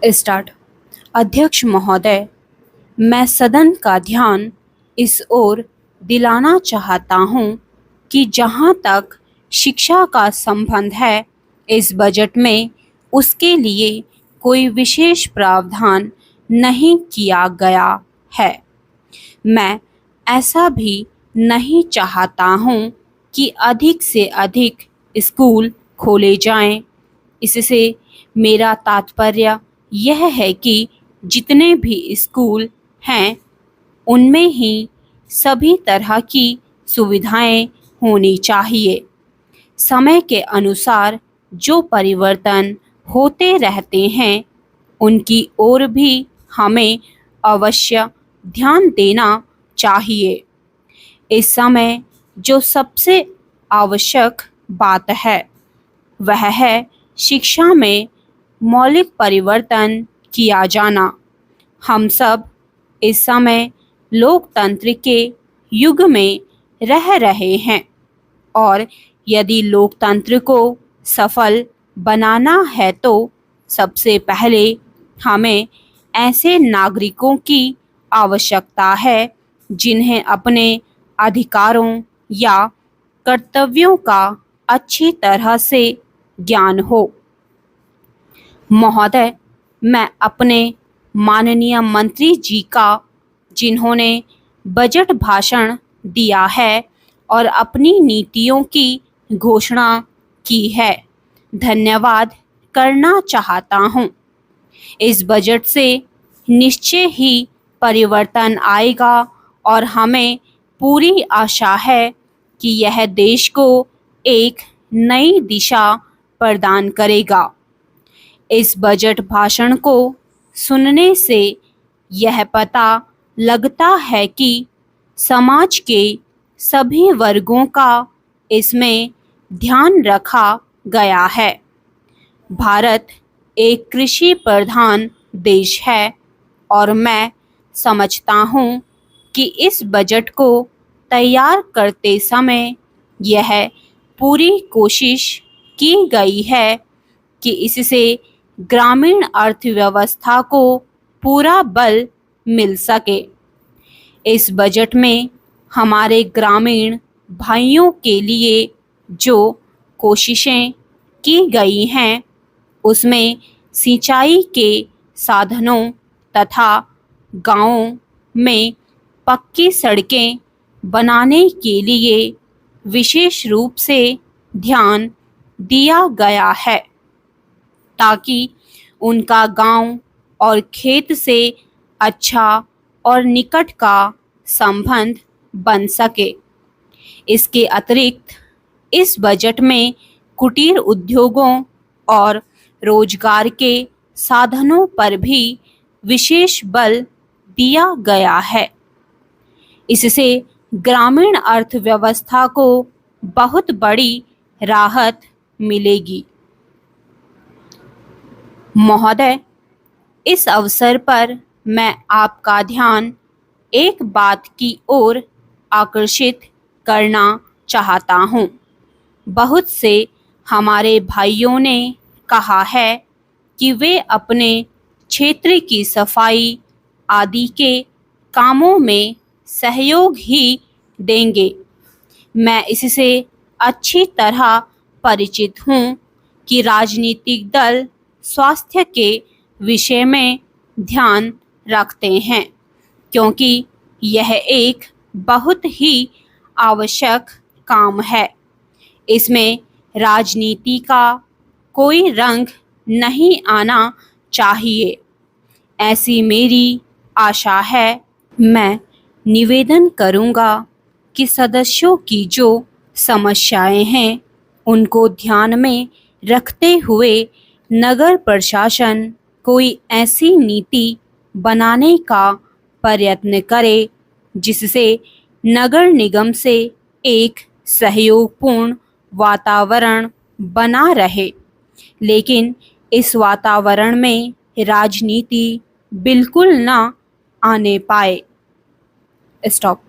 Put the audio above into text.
Start. अध्यक्ष महोदय, मैं सदन का ध्यान इस ओर दिलाना चाहता हूं कि जहां तक शिक्षा का संबंध है, इस बजट में उसके लिए कोई विशेष प्रावधान नहीं किया गया है। मैं ऐसा भी नहीं चाहता हूं कि अधिक से अधिक स्कूल खोले जाएं। इससे मेरा तात्पर्य यह है कि जितने भी स्कूल हैं उनमें ही सभी तरह की सुविधाएं होनी चाहिए। समय के अनुसार जो परिवर्तन होते रहते हैं उनकी ओर भी हमें अवश्य ध्यान देना चाहिए। इस समय जो सबसे आवश्यक बात है वह है शिक्षा में मौलिक परिवर्तन किया जाना। हम सब इस समय लोकतंत्र के युग में रह रहे हैं और यदि लोकतंत्र को सफल बनाना है तो सबसे पहले हमें ऐसे नागरिकों की आवश्यकता है जिन्हें अपने अधिकारों या कर्तव्यों का अच्छी तरह से ज्ञान हो। महोदय, मैं अपने माननीय मंत्री जी का, जिन्होंने बजट भाषण दिया है और अपनी नीतियों की घोषणा की है, धन्यवाद करना चाहता हूं। इस बजट से निश्चय ही परिवर्तन आएगा और हमें पूरी आशा है कि यह देश को एक नई दिशा प्रदान करेगा। इस बजट भाषण को सुनने से यह पता लगता है कि समाज के सभी वर्गों का इसमें ध्यान रखा गया है। भारत एक कृषि प्रधान देश है और मैं समझता हूँ कि इस बजट को तैयार करते समय यह पूरी कोशिश की गई है कि इससे ग्रामीण अर्थव्यवस्था को पूरा बल मिल सके। इस बजट में हमारे ग्रामीण भाइयों के लिए जो कोशिशें की गई हैं उसमें सिंचाई के साधनों तथा गांवों में पक्की सड़कें बनाने के लिए विशेष रूप से ध्यान दिया गया है ताकि उनका गांव और खेत से अच्छा और निकट का संबंध बन सके। इसके अतिरिक्त इस बजट में कुटीर उद्योगों और रोजगार के साधनों पर भी विशेष बल दिया गया है। इससे ग्रामीण अर्थव्यवस्था को बहुत बड़ी राहत मिलेगी। महोदय, इस अवसर पर मैं आपका ध्यान एक बात की ओर आकर्षित करना चाहता हूँ। बहुत से हमारे भाइयों ने कहा है कि वे अपने क्षेत्र की सफाई आदि के कामों में सहयोग ही देंगे। मैं इससे अच्छी तरह परिचित हूँ कि राजनीतिक दल स्वास्थ्य के विषय में ध्यान रखते हैं क्योंकि यह एक बहुत ही आवश्यक काम है। इसमें राजनीति का कोई रंग नहीं आना चाहिए, ऐसी मेरी आशा है। मैं निवेदन करूंगा कि सदस्यों की जो समस्याएं हैं उनको ध्यान में रखते हुए नगर प्रशासन कोई ऐसी नीति बनाने का प्रयत्न करे जिससे नगर निगम से एक सहयोगपूर्ण वातावरण बना रहे, लेकिन इस वातावरण में राजनीति बिल्कुल ना आने पाए। स्टॉप।